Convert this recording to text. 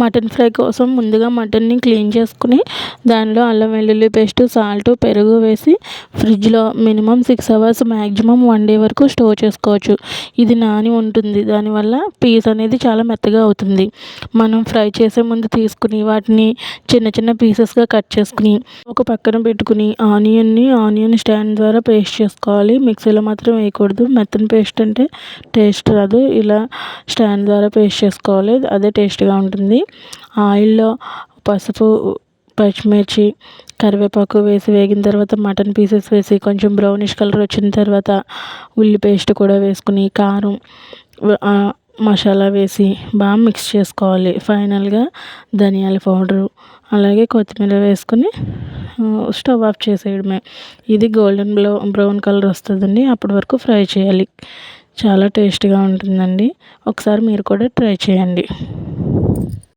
Mutton fry కోసం ముందుగా మటన్ని clean చేసుకుని దానిలో అల్లం వెల్లుల్లి పేస్ట్, సాల్ట్, పెరుగు వేసి ఫ్రిడ్జ్లో మినిమం 6 అవర్స్ మ్యాక్సిమం 1 డే వరకు స్టోర్ చేసుకోవచ్చు. ఇది నాని ఉంటుంది. దానివల్ల పీస్ అనేది చాలా మెత్తగా అవుతుంది. మనం ఫ్రై చేసే ముందు తీసుకుని వాటిని చిన్న చిన్న పీసెస్గా కట్ చేసుకుని ఒక పక్కన పెట్టుకుని ఆనియన్ స్టాండ్ ద్వారా పేస్ట్ చేసుకోవాలి. మిక్సీలో మాత్రం వేయకూడదు. మెత్తని పేస్ట్ అంటే టేస్ట్ రాదు. ఇలా స్టాండ్ ద్వారా పేస్ట్ చేసుకోవాలి. అదే టేస్ట్గా ఉంటుంది. ఆయిల్లో పసుపు, పచ్చిమిర్చి, కరివేపాకు వేసి వేగిన తర్వాత మటన్ పీసెస్ వేసి కొంచెం బ్రౌనిష్ కలర్ వచ్చిన తర్వాత ఉల్లి పేస్ట్ కూడా వేసుకుని కారం, మసాలా వేసి బాగా మిక్స్ చేసుకోవాలి. ఫైనల్గా ధనియాల పౌడరు అలాగే కొత్తిమీర వేసుకుని స్టవ్ ఆఫ్ చేసేయడమే. ఇది గోల్డెన్ బ్రౌన్ కలర్ వస్తుందండి. అప్పటి వరకు ఫ్రై చేయాలి. చాలా టేస్ట్గా ఉంటుందండి. ఒకసారి మీరు కూడా ట్రై చేయండి.